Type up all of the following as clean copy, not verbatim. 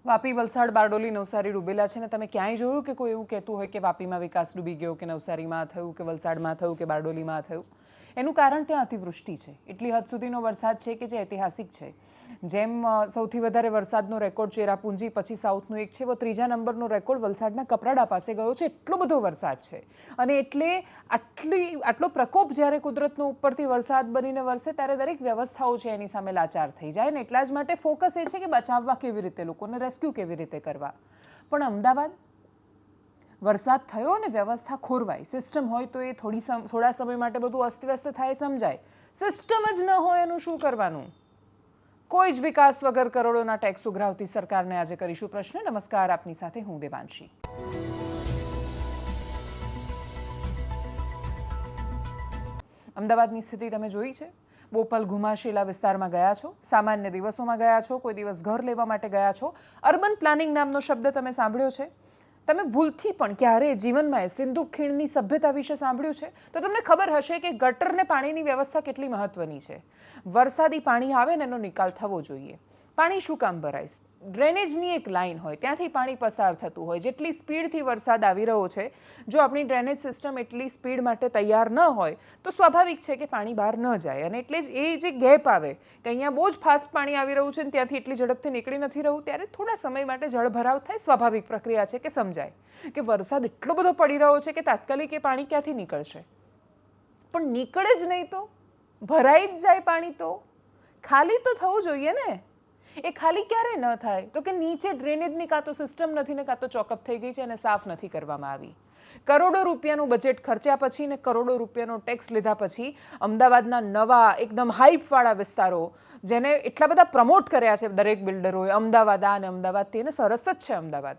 વાપી, વલસાડ, બારડોલી, નવસારી ડૂબેલા છે ને તમે ક્યાંય જોયું કે કોઈ એવું કહેતું હોય કે વાપીમાં વિકાસ ડૂબી ગયો કે નવસારીમાં થયું કે વલસાડમાં થયું કે બારડોલીમાં થયું? એનું કારણ ત્યાં અતિવૃષ્ટિ છે. એટલી હદ સુધીનો વરસાદ છે કે જે ઐતિહાસિક છે. જેમ સૌથી વધારે વરસાદનો રેકોર્ડ ચેરાપુંજી, પછી સાઉથનું એક છે, એવો ત્રીજા નંબરનો રેકોર્ડ વલસાડના કપરાડા પાસે ગયો છે. એટલો બધો વરસાદ છે અને એટલે આટલો પ્રકોપ જ્યારે કુદરતનો ઉપરથી વરસાદ બનીને વરસે ત્યારે દરેક વ્યવસ્થાઓ છે એની સામે લાચાર થઈ જાય ને એટલા જ માટે ફોકસ એ છે કે બચાવવા કેવી રીતે, લોકોને રેસ્ક્યુ કેવી રીતે કરવા. પણ અમદાવાદ વરસાદ થયો ને વ્યવસ્થા ખોરવાય. સિસ્ટમ હોય તો એ થોડા સમય માટે બધું અસ્તવ્યસ્ત થાય સમજાય. સિસ્ટમ જ ન હોય એનું શું કરવાનું? કોઈ જ વિકાસ વગર કરોડોના ટેક્સ ઉઘરાવતી સરકારને આજે કરીશું પ્રશ્ન. નમસ્કાર, આપની સાથે હું દેવાંશી. અમદાવાદની સ્થિતિ તમે જોઈ છે. બોપલ, ઘુમાશીલા વિસ્તારમાં ગયા છો, સામાન્ય દિવસોમાં ગયા છો, કોઈ દિવસ ઘર લેવા માટે ગયા છો. અર્બન પ્લાનિંગ નામનો શબ્દ તમે સાંભળ્યો છે? તમે ભૂલથી પણ ક્યારેય જીવનમાં સિંધુ ખીણની સભ્યતા વિશે સાંભળ્યું છે? તો તમને ખબર હશે કે ગટરને પાણીની વ્યવસ્થા કેટલી મહત્વની છે. વરસાદી પાણી આવે ને એનો નિકાલ થવો જોઈએ. પાણી શું કામ ભરાય? ડ્રેનેજની એક લાઇન હોય, ત્યાંથી પાણી પસાર થતું હોય. જેટલી સ્પીડથી વરસાદ આવી રહ્યો છે, જો આપણી ડ્રેનેજ સિસ્ટમ એટલી સ્પીડ માટે તૈયાર ન હોય તો સ્વાભાવિક છે કે પાણી બહાર ન જાય. અને એટલે જ એ જે ગેપ આવે કે અહીંયા બહુ જ ફાસ્ટ પાણી આવી રહ્યું છે ને ત્યાંથી એટલી ઝડપથી નીકળી નથી રહ્યું, ત્યારે થોડા સમય માટે જળભરાવ થાય. સ્વાભાવિક પ્રક્રિયા છે કે સમજાય કે વરસાદ એટલો બધો પડી રહ્યો છે કે તાત્કાલિક એ પાણી ક્યાંથી નીકળશે. પણ નીકળે જ નહીં તો ભરાઈ જ જાય પાણી, તો ખાલી તો થવું જોઈએ ને. એ ખાલી ક્યારે ન થાય તો કે નીચે ડ્રેનેજની કાં તો સિસ્ટમ નથી ને કાં તો ચોકઅપ થઈ ગઈ છે અને સાફ નથી કરવામાં આવી. કરોડો રૂપિયાનું બજેટ ખર્ચ્યા પછી ને કરોડો રૂપિયાનો ટેક્સ લીધા પછી અમદાવાદના નવા એકદમ હાઇપવાળા વિસ્તારો જેને એટલા બધા પ્રમોટ કર્યા છે દરેક બિલ્ડરોએ, અમદાવાદ આ અને અમદાવાદ તે, સરસ જ છે અમદાવાદ.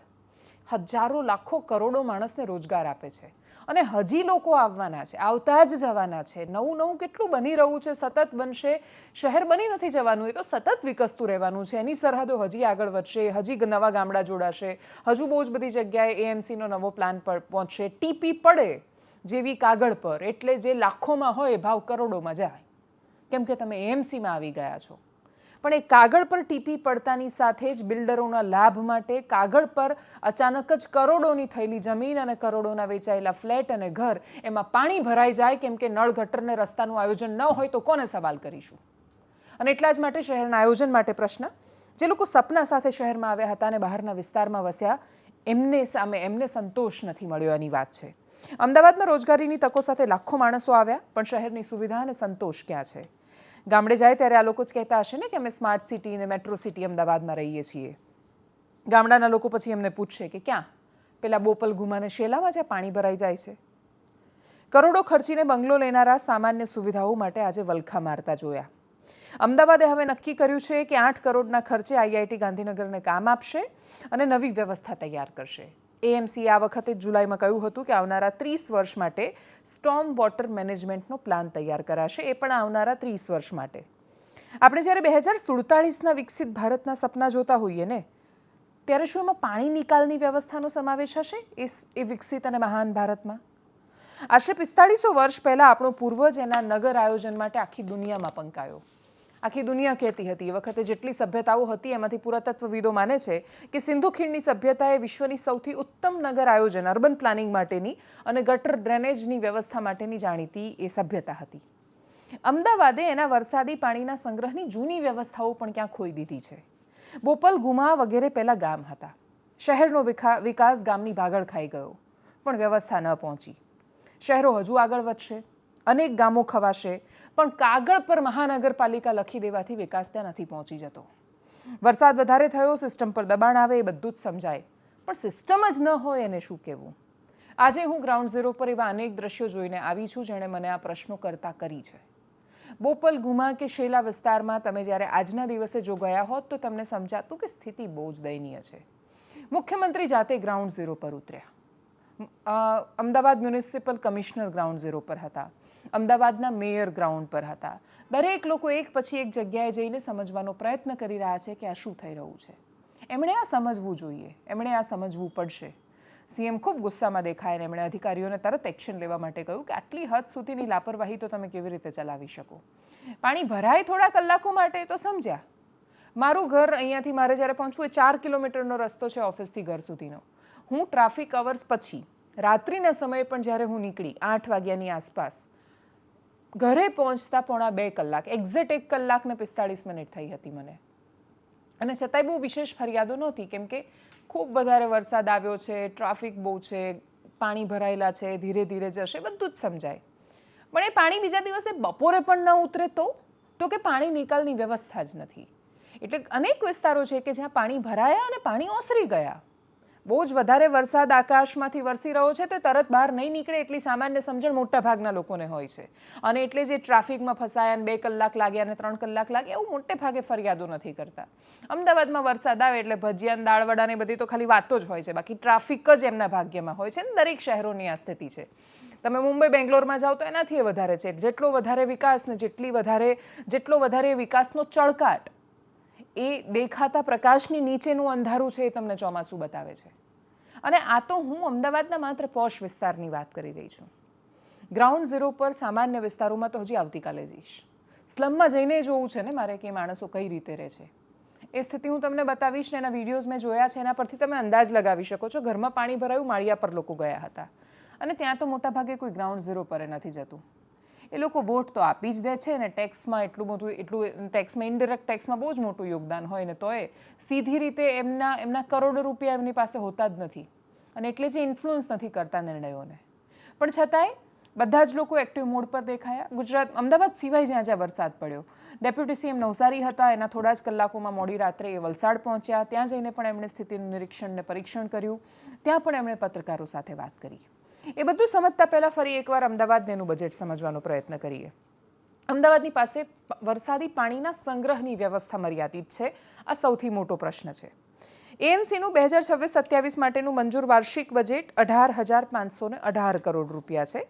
હજારો લાખો કરોડો માણસને રોજગાર આપે છે અને હજી લોકો આવવાના છે, આવતા જ જવાના છે. નવું નવું કેટલું બની રહ્યું છે, સતત બનશે. શહેર બની નથી જવાનું, એ તો સતત વિકસતું રહેવાનું છે. એની સરહદો હજી આગળ વધશે, હજી નવા ગામડા જોડાશે, હજુ બહુ જ બધી જગ્યાએ એએમસીનો નવો પ્લાન પહોંચશે. ટીપી પડે જેવી કાગળ પર, એટલે જે લાખોમાં હોય ભાવ કરોડોમાં જાય, કેમ કે તમે એએમસીમાં આવી ગયા છો. પણ એ કાગળ પર ટીપી પડતાની સાથે જ બિલ્ડરોના લાભ માટે કાગળ પર અચાનક જ કરોડોની થયેલી જમીન અને કરોડોના વેચાયેલા ફ્લેટ અને ઘર, એમાં પાણી ભરાઈ જાય કેમ કે નળ ગટરને રસ્તાનું આયોજન ન હોય તો કોને સવાલ કરીશું? અને એટલા જ માટે શહેરના આયોજન માટે પ્રશ્ન. જે લોકો સપના સાથે શહેરમાં આવ્યા હતા અને બહારના વિસ્તારમાં વસ્યા, એમને સંતોષ નથી મળ્યો એની વાત છે. અમદાવાદમાં રોજગારીની તકો સાથે લાખો માણસો આવ્યા, પણ શહેરની સુવિધા અને સંતોષ ક્યાં છે? ગામડે જાય ત્યારે આ લોકો જ કહેતા હશે ને કે અમે સ્માર્ટ સિટી અને મેટ્રો સિટી અમદાવાદમાં રહીએ છીએ. ગામડાના લોકો પછી એમને પૂછશે કે ક્યાં પેલા બોપલ, ઘુમાને શેલામાં જ્યાં પાણી ભરાઈ જાય છે. કરોડો ખર્ચીને બંગલો લેનારા સામાન્ય સુવિધાઓ માટે આજે વલખા મારતા જોયા. અમદાવાદે હવે નક્કી કર્યું છે કે 8 કરોડના ખર્ચે આઈઆઈટી ગાંધીનગરને કામ આપશે અને નવી વ્યવસ્થા તૈયાર કરશે. એએમસીએ આ વખતે જુલાઈમાં કહ્યું હતું કે આવનારા 30 વર્ષ માટે સ્ટોર્મ વોટર મેનેજમેન્ટનો પ્લાન તૈયાર કરાશે, એ પણ આવનારા 30 વર્ષ માટે. આપણે જ્યારે 2047ના વિકસિત ભારતના સપના જોતા હોઈએ ને, ત્યારે શું એમાં પાણી નિકાલની વ્યવસ્થાનો સમાવેશ હશે એ વિકસિત અને મહાન ભારતમાં? આશરે 4500 વર્ષ પહેલાં આપણો પૂર્વજ એના નગર આયોજન માટે આખી દુનિયામાં પંકાયો. આખી દુનિયા કહેતી હતી, એ વખતે જેટલી સભ્યતાઓ હતી એમાંથી પુરાતત્વવિદો માને છે કે સિંધુ ખીણની સભ્યતાએ વિશ્વની સૌથી ઉત્તમ નગર આયોજન, અર્બન પ્લાનિંગ માટેની અને ગટર ડ્રેનેજની વ્યવસ્થા માટેની જાણીતી એ સભ્યતા હતી. અમદાવાદે એના વરસાદી પાણીના સંગ્રહની જૂની વ્યવસ્થાઓ પણ ક્યાં ખોઈ દીધી છે. બોપલ, ઘુમા વગેરે પહેલાં ગામ હતા. શહેરનો વિકાસ ગામની ભાગળ ખાઈ ગયો, પણ વ્યવસ્થા ન પહોંચી. શહેરો હજુ આગળ વધશે, અનેક ગામો ખવાશે, પણ કાગળ પર મહાનગરપાલિકા લખી દેવાથી વિકાસ ત્યાં નથી પહોંચી જતો. વરસાદ વધારે થયો, સિસ્ટમ પર દબાણ આવે, એ બધું જ સમજાય, પણ સિસ્ટમ જ ન હોય એને શું કહેવું? આજે હું ગ્રાઉન્ડ ઝીરો પર એવા અનેક દ્રશ્યો જોઈને આવી છું જેણે મને આ પ્રશ્નો કરતા કરી છે. બોપલ, ઘુમા કે શેલા વિસ્તારમાં તમે જ્યારે આજના દિવસે જો ગયા હોત તો તમને સમજાતું કે સ્થિતિ બહુ જ દયનીય છે. મુખ્યમંત્રી જાતે ગ્રાઉન્ડ ઝીરો પર ઉતર્યા. Ahmedabad municipal commissioner ground zero પર હતા, અમદાવાદના મેયર ગ્રાઉન્ડ પર હતા. દરેક લોકો એક પછી એક જગ્યાએ જઈને સમજવાનો પ્રયત્ન કરી રહ્યા છે કે આ શું થઈ રહ્યું છે. એમણે આ સમજવું જોઈએ, એમણે આ સમજવું પડશે. સીએમ ખૂબ ગુસ્સામાં દેખાય અને એમણે અધિકારીઓને તરત એક્શન લેવા માટે કહ્યું કે આટલી હદ સુધીની લાપરવાહી તો તમે કેવી રીતે ચલાવી શકો? પાણી ભરાય થોડા કલાકો માટે તો સમજ્યા, મારું ઘર અહીંયાથી મારે જ્યારે પહોંચવું એ 4 કિલોમીટરનો રસ્તો છે ઓફિસથી ઘર સુધીનો. હું ટ્રાફિક અવર્સ પછી રાત્રિના સમયે પણ જ્યારે હું નીકળી 8 વાગ્યાની આસપાસ ઘરે પહોંચતા પોણા 2 કલાક, એક્ઝેક્ટ 1 કલાક ને 45 મિનિટ થઈ હતી મને. અને છતાંય બહુ વિશેષ ફરિયાદો નહોતી, કેમ કે ખૂબ વધારે વરસાદ આવ્યો છે, ટ્રાફિક બહુ છે, પાણી ભરાયેલા છે, ધીરે ધીરે જશે, બધું જ સમજાય. પણ એ પાણી બીજા દિવસે બપોરે પણ ન ઉતરે તો કે પાણી નિકાલની વ્યવસ્થા જ નથી. એટલે અનેક વિસ્તારો છે કે જ્યાં પાણી ભરાયા અને પાણી ઓસરી ગયા. બહુ જ વધારે વરસાદ આકાશમાંથી વરસી રહ્યો છે તો તરત બહાર નહીં નીકળે એટલી સામાન્ય સમજણ મોટા ભાગના લોકોને હોય છે. અને એટલે જે ટ્રાફિકમાં ફસાયા અને 2 કલાક લાગ્યા અને 3 કલાક લાગ્યા એવું મોટે ભાગે ફરિયાદો નથી કરતા. અમદાવાદમાં વરસાદ આવે એટલે ભજીયા, દાળવડા ને બધી તો ખાલી વાતો જ હોય છે, બાકી ટ્રાફિક જ એમના ભાગ્યમાં હોય છે. ને દરેક શહેરોની આ સ્થિતિ છે. તમે મુંબઈ, બેંગ્લોરમાં જાઓ તો એનાથી વધારે છે. જેટલો વધારે વિકાસ ને જેટલો વધારે વિકાસનો ચળકાટ એ દેખાતા પ્રકાશની નીચેનું અંધારું છે એ તમને ચોમાસું બતાવે છે. અને આ તો હું અમદાવાદના માત્ર પોશ વિસ્તારની વાત કરી રહી છું. ગ્રાઉન્ડ ઝીરો પર સામાન્ય વિસ્તારોમાં તો હજી આવતીકાલે જઈશ. સ્લમમાં જઈને જોવું છે ને મારે કે માણસો કઈ રીતે રહે છે. એ સ્થિતિ હું તમને બતાવીશ ને એના વિડીયોઝ મેં જોયા છે, એના પરથી તમે અંદાજ લગાવી શકો છો. ઘરમાં પાણી ભરાયું, માળિયા પર લોકો ગયા હતા. અને ત્યાં તો મોટા ભાગે કોઈ ગ્રાઉન્ડ ઝીરો પર નથી જતું. એ લોકો વોટ તો આપી જ દે છે ને ટેક્સમાં એટલું ટેક્સમાં ઇનડિરેક્ટ ટેક્સમાં બહુ જ મોટું યોગદાન હોય ને તોય સીધી રીતે એમના કરોડો રૂપિયા એમની પાસે હોતા જ નથી. અને એટલે જે ઇન્ફ્લુઅન્સ નથી કરતા નિર્ણયોને. પણ છતાંય બધા જ લોકો એક્ટિવ મોડ પર દેખાયા. અમદાવાદ સિવાય જ્યાં વરસાદ પડ્યો, ડેપ્યુટી સીએમ નવસારી હતા, એના થોડા જ કલાકોમાં મોડી રાત્રે એ વલસાડ પહોંચ્યા. ત્યાં જઈને પણ એમણે સ્થિતિનું નિરીક્ષણ ને પરીક્ષણ કર્યું. ત્યાં પણ એમણે પત્રકારો સાથે વાત કરી. એ બધું સમજતા પહેલા ફરી એકવાર અમદાવાદનું બજેટ સમજવાનો પ્રયત્ન કરીએ. અમદાવાદની પાસે વરસાદી પાણીના સંગ્રહની વ્યવસ્થા મર્યાદિત છે. આ સૌથી મોટો પ્રશ્ન છે. એએમસીનું 2026-27 માટેનું મંજૂર વાર્ષિક બજેટ 18,518 કરોડ રૂપિયા છે.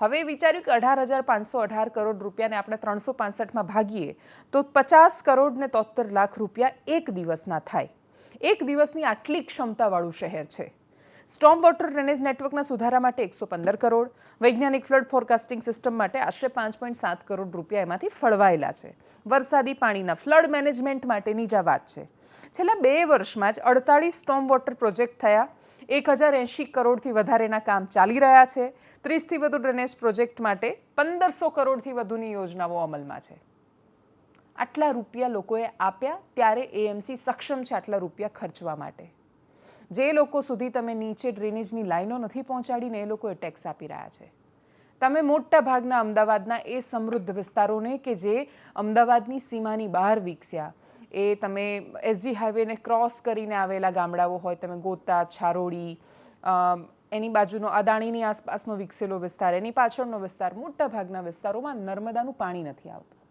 હવે વિચાર્યું કે 18,518 કરોડ રૂપિયાને આપણે 365માં ભાગીએ તો 50 કરોડ ને 73 લાખ રૂપિયા એક દિવસના થાય. એક દિવસની આટલી ક્ષમતાવાળું શહેર છે. સ્ટોર્મ વોટર ડ્રેનેજ નેટવર્કના સુધારા માટે 115 કરોડ, વૈજ્ઞાનિક ફ્લડ ફોરકાસ્ટિંગ સિસ્ટમ માટે આશરે 5.7 કરોડ રૂપિયા એમાંથી ફળવાયેલા છે. વરસાદી પાણીના ફ્લડ મેનેજમેન્ટ માટેની જ આ વાત છે. છેલ્લા 2 વર્ષમાં જ 48 સ્ટોર્મ વોટર પ્રોજેક્ટ થયા. 1,080 કરોડથી વધારેના કામ ચાલી રહ્યા છે. 30થી વધુ ડ્રેનેજ પ્રોજેક્ટ માટે 1,500 કરોડથી વધુની યોજનાઓ અમલમાં છે. આટલા રૂપિયા લોકોએ આપ્યા ત્યારે એએમસી સક્ષમ છે આટલા રૂપિયા ખર્ચવા માટે. જે લોકો સુધી તમે નીચે ડ્રેનેજની લાઈનો નથી પહોંચાડીને એ લોકોએ ટેક્સ આપી રહ્યા છે. તમે મોટા ભાગના અમદાવાદના એ સમૃદ્ધ વિસ્તારોને કે જે અમદાવાદની સીમાની બહાર વિકસ્યા, એ તમે એસજી હાઈવેને ક્રોસ કરીને આવેલા ગામડાઓ હોય, તમે ગોતા, છારોડી, એની બાજુનો અદાણીની આસપાસનો વિકસેલો વિસ્તાર, એની પાછળનો વિસ્તાર, મોટા ભાગના વિસ્તારોમાં નર્મદાનું પાણી નથી આવતું.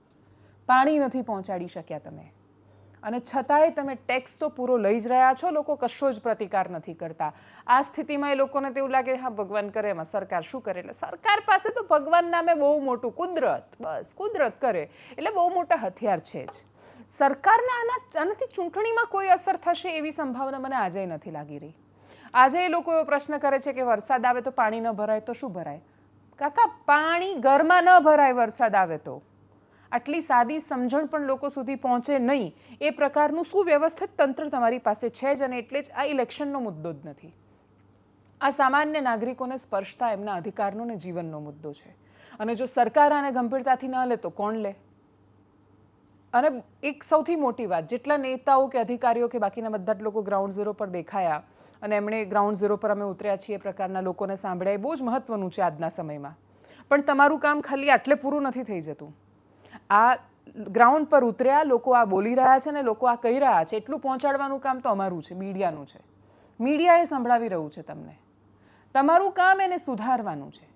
પાણી નથી પહોંચાડી શક્યા તમે. અને છતાંય તમે ટેક્સ તો પૂરો લઈ જ રહ્યા છો. લોકો કશો જ પ્રતિકાર નથી કરતા. આ સ્થિતિમાં એ લોકોને તેવું લાગે હા ભગવાન કરે, એમાં સરકાર શું કરે. એટલે સરકાર પાસે તો ભગવાન નામે બહુ મોટું કુદરત, બસ કુદરત કરે એટલે બહુ મોટા હથિયાર છે જ. સરકારને આનાથી ચૂંટણીમાં કોઈ અસર થશે એવી સંભાવના મને આજે નથી લાગી રહી. આજે એ લોકો એવો પ્રશ્ન કરે છે કે વરસાદ આવે તો પાણી ન ભરાય તો શું ભરાય? કાકા, પાણી ઘરમાં ન ભરાય વરસાદ આવે તો. આટલી સાદી સમજણ પણ લોકો સુધી પહોંચે નહીં એ પ્રકારનું સુવ્યવસ્થિત તંત્ર તમારી પાસે છે જ. અને એટલે જ આ ઇલેક્શનનો મુદ્દો જ નથી. આ સામાન્ય નાગરિકોને સ્પર્શતા એમના અધિકારનો ને જીવનનો મુદ્દો છે. અને જો સરકાર આને ગંભીરતાથી ન લે તો કોણ લે? અને એક સૌથી મોટી વાત, જેટલા નેતાઓ કે અધિકારીઓ કે બાકીના બધા જ લોકો ગ્રાઉન્ડ ઝીરો પર દેખાયા અને એમણે ગ્રાઉન્ડ ઝીરો પર અમે ઉતર્યા છીએ પ્રકારના લોકોને સાંભળ્યા, એ બહુ જ મહત્વનું છે આજના સમયમાં. પણ તમારું કામ ખાલી આટલે પૂરું નથી થઈ જતું. આ ગ્રાઉન્ડ પર ઉતર્યા લોકો આ બોલી રહ્યા છે ને લોકો આ કહી રહ્યા છે, એટલું પહોંચાડવાનું કામ તો અમારું છે, મીડિયાનું છે. મીડિયા એ સંભળાવી રહ્યું છે તમને. તમારું કામ એને સુધારવાનું છે.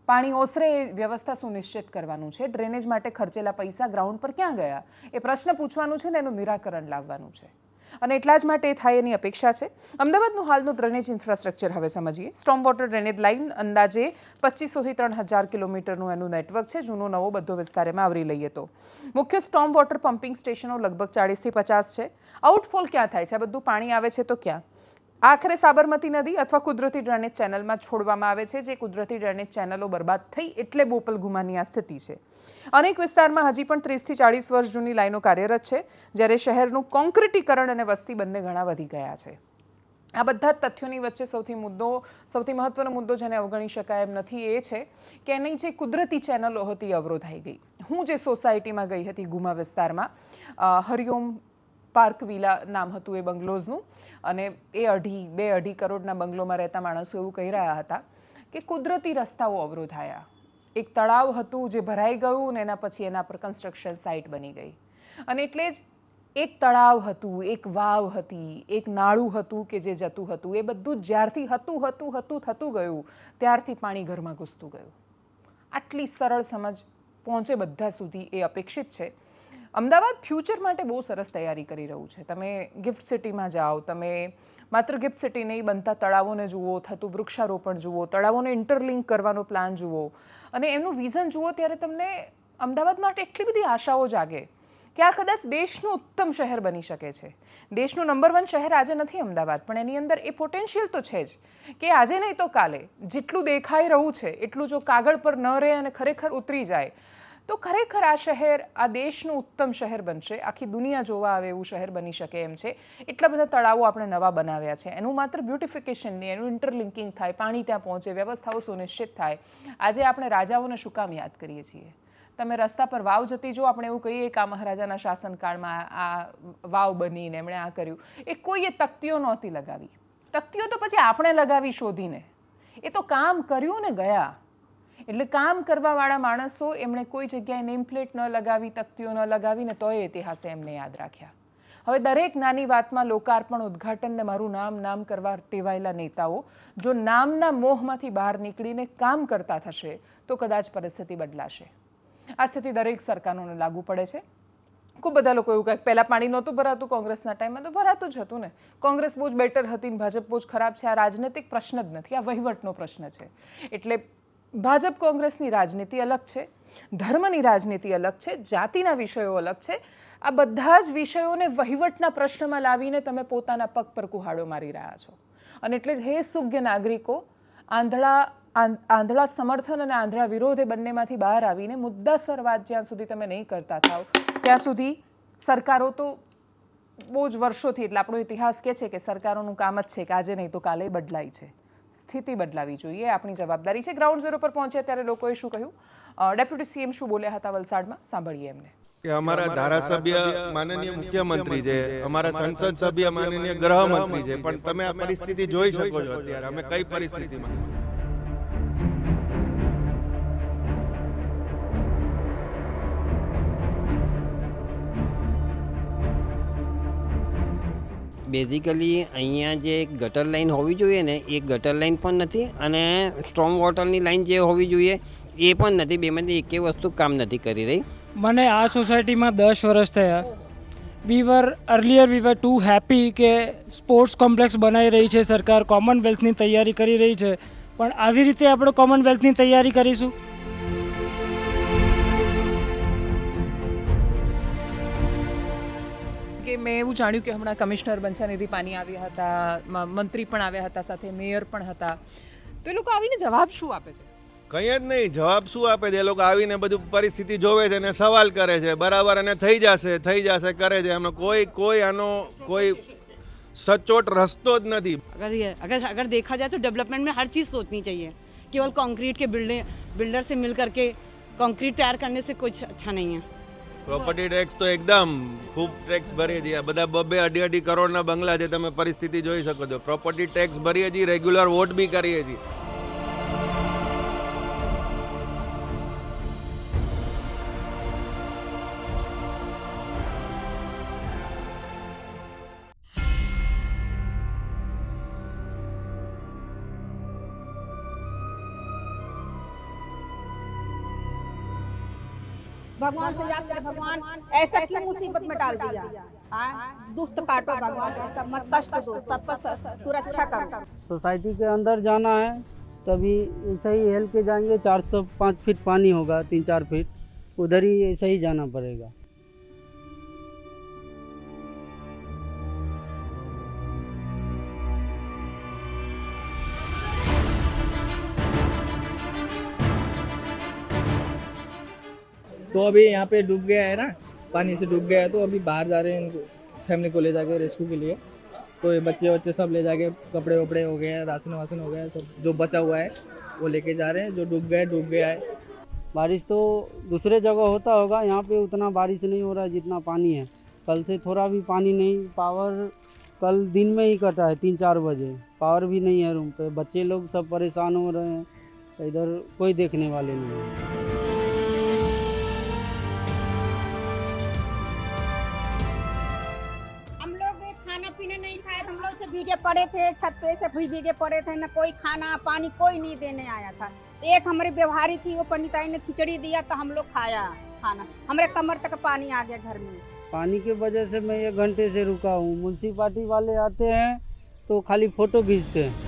પાણી ઓસરે એ વ્યવસ્થા સુનિશ્ચિત કરવાનું છે. ડ્રેનેજ માટે ખર્ચેલા પૈસા ગ્રાઉન્ડ પર ક્યાં ગયા એ પ્રશ્ન પૂછવાનું છે ને એનું નિરાકરણ લાવવાનું છે. અને એટલા જ માટે થાય એની અપેક્ષા છે. અમદાવાદનું હાલનું ડ્રેનેજ ઇન્ફ્રાસ્ટ્રક્ચર હવે સમજીએ. સ્ટોર્મ વોટર ડ્રેનેજ લાઇન અંદાજે 2500થી 3000 કિલોમીટરનું એનું નેટવર્ક છે. જૂનો નવો બધો વિસ્તાર એમાં આવરી લઈએ તો મુખ્ય સ્ટોર્મ વોટર પમ્પિંગ સ્ટેશનો લગભગ 40થી 50 છે. આઉટફોલ ક્યાં થાય છે? આ બધું પાણી આવે છે તો ક્યાં? આખરે સાબરમતી નદી અથવા કુદરતી ડ્રેનેજ ચેનલમાં છોડવામાં આવે છે, જે કુદરતી ડ્રેનેજ ચેનલો બરબાદ થઈ એટલે બોપલ ગુમાની આ સ્થિતિ છે. અનેક વિસ્તારમાં હજી પણ 30 થી 40 વર્ષ જૂની લાઈનો કાર્યરત છે, જ્યારે શહેરનું કોન્ક્રીટીકરણ અને વસ્તી બંને ઘણા વધી ગયા છે. આ બધા જ તથ્યોની વચ્ચે સૌથી મહત્વનો મુદ્દો જેને અવગણી શકાય એમ નથી એ છે કે એની જે કુદરતી ચેનલો હતી અવરોધાઈ ગઈ. હું જે સોસાયટીમાં ગઈ હતી ગુમા વિસ્તારમાં, હરિઓમ પાર્ક વિલા નામ હતું એ બંગલોઝનું, અને એ 2.5 કરોડના બંગલોમાં રહેતા માણસો એવું કહી રહ્યા હતા કે કુદરતી રસ્તાઓ અવરોધાયા. એક તળાવ હતું જે ભરાઈ ગયું અને એના પછી એના પર કન્સ્ટ્રક્શન સાઇટ બની ગઈ. અને એટલે જ એક તળાવ હતું, એક વાવ હતી, એક નાળું હતું કે જે જતું હતું, એ બધું જ્યારથી થતું ગયું ત્યારથી પાણી ઘરમાં ઘૂસતું ગયું. આટલી સરળ સમજ પહોંચે બધા સુધી એ અપેક્ષિત છે. અમદાવાદ ફ્યુચર માટે બહુ સરસ તૈયારી કરી રહ્યું છે. તમે ગિફ્ટ સિટીમાં જાઓ, તમે માત્ર ગિફ્ટ સિટી નહીં, બનતા તળાવોને જુઓ, થતું વૃક્ષારોપણ જુઓ, તળાવોને ઇન્ટરલિંક કરવાનો પ્લાન જુઓ અને એનું વિઝન જુઓ, ત્યારે તમને અમદાવાદ માટે એટલી બધી આશાઓ જાગે કે આ કદાચ દેશનું ઉત્તમ શહેર બની શકે છે. દેશનું નંબર 1 શહેર આજે નથી અમદાવાદ, પણ એની અંદર એ પોટેન્શિયલ તો છે જ કે આજે નહીં તો કાલે જેટલું દેખાઈ રહ્યું છે એટલું જો કાગળ પર ન રહે અને ખરેખર ઉતરી જાય તો ખરેખર આ શહેર આ દેશનું ઉત્તમ શહેર બનશે. આખી દુનિયા જોવા આવે એવું શહેર બની શકે એમ છે. એટલા બધા તળાવો આપણે નવા બનાવ્યા છે. એનું માત્ર બ્યુટિફિકેશન નહીં, એનું ઇન્ટરલિંકિંગ થાય, પાણી ત્યાં પહોંચે, વ્યવસ્થાઓ સુનિશ્ચિત થાય. આજે આપણે રાજાઓને શું કામ યાદ કરીએ છીએ? તમે રસ્તા પર વાવ જતી જો, આપણે એવું કહીએ કે આ મહારાજાના શાસનકાળમાં આ વાવ બનીને એમણે આ કર્યું. એ કોઈએ તકતીઓ નહોતી લગાવી. તકતીઓ તો પછી આપણે લગાવી શોધીને. એ તો કામ કર્યું ને ગયા. એટલે કામ કરવાવાળા માણસો એમણે કોઈ જગ્યાએ નેમ પ્લેટ ન લગાવી, તકતીઓ ન લગાવીને તોય ઇતિહાસે એમને યાદ રાખ્યા. હવે દરેક નાની વાતમાં લોકાર્પણ, ઉદ્ઘાટનને મારું નામ કરવા ટેવાયેલા નેતાઓ જો નામના મોહમાંથી બહાર નીકળીને કામ કરતા થશે તો કદાચ પરિસ્થિતિ બદલાશે. આ સ્થિતિ દરેક સરકારોને લાગુ પડે છે. ખૂબ બધા લોકો એવું કહે પહેલાં પાણી નહોતું ભરાતું કોંગ્રેસના ટાઈમમાં, તો ભરાતું જ હતું ને. કોંગ્રેસ બહુ જ બેટર હતી ને ભાજપ બહુ જ ખરાબ છે. આ રાજનૈતિક પ્રશ્ન જ નથી, આ વહીવટનો પ્રશ્ન છે. એટલે ભાજપ કોંગ્રેસની રાજનીતિ અલગ છે, ધર્મની રાજનીતિ અલગ છે, જાતિના વિષયો અલગ છે. આ બધા જ વિષયોને વહીવટના પ્રશ્નમાં લાવીને તમે પોતાના પગ પર કુહાડો મારી રહ્યા છો. અને એટલે જ હે સુજ્ઞ નાગરિકો, આંધળા સમર્થન અને આંધળા વિરોધ એ બંનેમાંથી બહાર આવીને મુદ્દાસર વાત જ્યાં સુધી તમે નહીં કરતા થાવ ત્યાં સુધી સરકારો તો બહુ જ વર્ષોથી, એટલે આપણો ઇતિહાસ કહે છે કે સરકારોનું કામ જ છે કે આજે નહીં તો કાલે બદલાય છે. સ્થિતિ બદલાવી જોઈએ, આપણી જવાબદારી છે. ગ્રાઉન્ડ ઝીરો પર પહોંચ્યા ત્યારે લોકોએ શું કહ્યું, ડેપ્યુટી સીએમ શું બોલ્યા હતા વલસાડમાં, સાંભળીએ એમને. કે અમારા ધારાસભ્ય માનનીય મુખ્યમંત્રી છે, અમારા સંસદ સભ્ય માનનીય ગૃહમંત્રી છે, પણ તમે આ પરિસ્થિતિ જોઈ શકો છો અત્યારે અમે કઈ પરિસ્થિતિમાં. બેઝિકલી અહીંયા જે ગટર લાઈન હોવી જોઈએ ને એ ગટર લાઈન પણ નથી, અને સ્ટ્રોમ વોટરની લાઈન જે હોવી જોઈએ એ પણ નથી. બેમાંથી એકે વસ્તુ કામ નથી કરી રહી. મને આ સોસાયટીમાં 10 વર્ષ થયા. વી વર ટુ હેપી કે સ્પોર્ટ્સ કોમ્પ્લેક્સ બનાવી રહી છે સરકાર, કોમનવેલ્થની તૈયારી કરી રહી છે, પણ આવી રીતે આપણે કોમનવેલ્થની તૈયારી કરીશું? કે મેં એવું જાણ્યું કે હમણાં કમિશનર બંછાનિધિ પાની આવ્યા હતા, મંત્રી પણ આવ્યા હતા, સાથે મેયર પણ હતા. તો એ લોકો આવીને જવાબ શું આપે છે? કંઈ જ નહીં, જવાબ શું આપે છે? એ લોકો આવીને બધું પરિસ્થિતિ જોવે છે અને સવાલ કરે છે, બરાબર, અને થઈ જશે કરે છે. એમનો કોઈ આનો કોઈ સચોટ રસ્તો જ નથી. अगर देखा जाए तो डेवलपमेंट में हर चीज़ सोचनी चाहिए. केवल कंक्रीट के बिल्डर से मिल करके कंक्रीट तैयार करने से कुछ अच्छा नहीं है. પ્રોપર્ટી ટેક્સ તો એકદમ ખૂબ ટેક્સ ભરીએ છીએ. બધા 2-2.5 કરોડના બંગલા છે, તમે પરિસ્થિતિ જોઈ શકો છો. પ્રોપર્ટી ટેક્સ ભરીએ છીએ, રેગ્યુલર વોટ બી કરીએ છીએ. भगवान से याद करें, भगवान ऐसा क्यों मुसीबत में डाल दिया? दुख काटो भगवान, ऐसा मत कष्ट दो, सबका सुरक्षा करो. सोसाइटी के अंदर जाना है तभी ऐसे ही हेल के जाएंगे. 405 फीट पानी होगा, 3-4 फीट उधर ही ऐसे ही जाना पड़ेगा. तो अभी यहाँ पे डूब गया है ना, पानी से डूब गया है, तो अभी बाहर जा रहे हैं इनको फैमिली को ले जाके रेस्क्यू के लिए। तो ये बच्चे सब ले जाके, कपड़े वपड़े हो गए, राशन वासन हो गया, सब जो बचा हुआ है वो लेके जा रहे हैं। जो डूब गया है। बारिश तो दूसरे जगह होता होगा, यहाँ पे उतना बारिश नहीं हो रहा है जितना पानी है। कल से थोड़ा भी पानी नहीं, पावर कल दिन में ही कटा है 3-4 बजे, पावर भी नहीं है रूम पे। बच्चे लोग सब परेशान हो रहे हैं, इधर कोई देखने वाले नहीं है। हम लोग खाना पीने नहीं खाए, हम लोग से भीगे पड़े थे, छत पे से भी भीगे पड़े थे, न कोई खाना पानी कोई नहीं देने आया था। एक हमारी व्यवहारी थी, वो पंडिताई ने खिचड़ी दिया तो हम लोग खाया खाना, हमारे कमर तक पानी आ गया घर में। पानी की वजह से मैं 1 घंटे से रुका हूँ। म्यूनसिपालिटी वाले आते हैं तो खाली फ़ोटो खींचते हैं।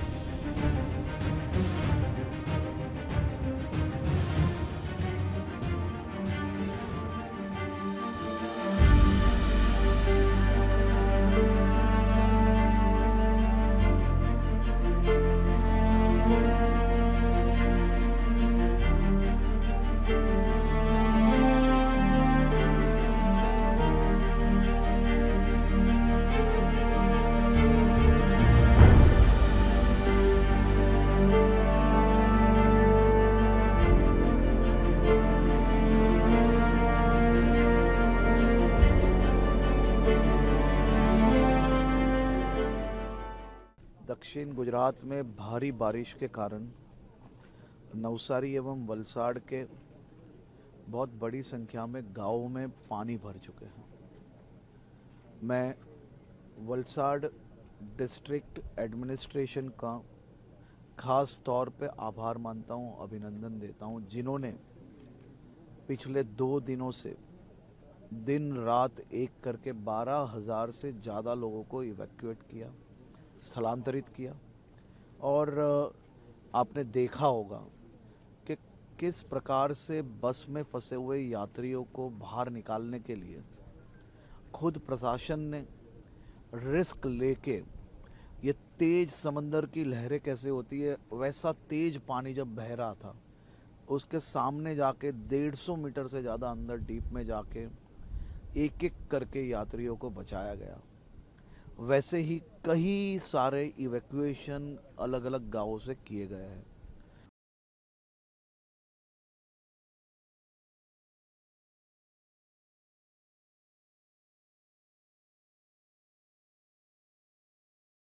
दक्षिण गुजरात में भारी बारिश के कारण नवसारी एवं वलसाड़ के बहुत बड़ी संख्या में गांवों में पानी भर चुके हैं। मैं वलसाड़ डिस्ट्रिक्ट एडमिनिस्ट्रेशन का खास तौर पे आभार मानता हूं, अभिनंदन देता हूं, जिन्होंने पिछले 2 दिनों से दिन रात एक करके 12,000 से ज़्यादा लोगों को इवैक्यूएट किया, स्थलांतरित किया। और आपने देखा होगा कि किस प्रकार से बस में फंसे हुए यात्रियों को बाहर निकालने के लिए खुद प्रशासन ने रिस्क लेके, ये तेज समंदर की लहरें कैसे होती है वैसा तेज पानी जब बह रहा था, उसके सामने जाके 150 मीटर से ज़्यादा अंदर डीप में जाके एक एक करके यात्रियों को बचाया गया। वैसे ही कई सारे इवैक्यूएशन अलग अलग गांवों से किए गए हैं।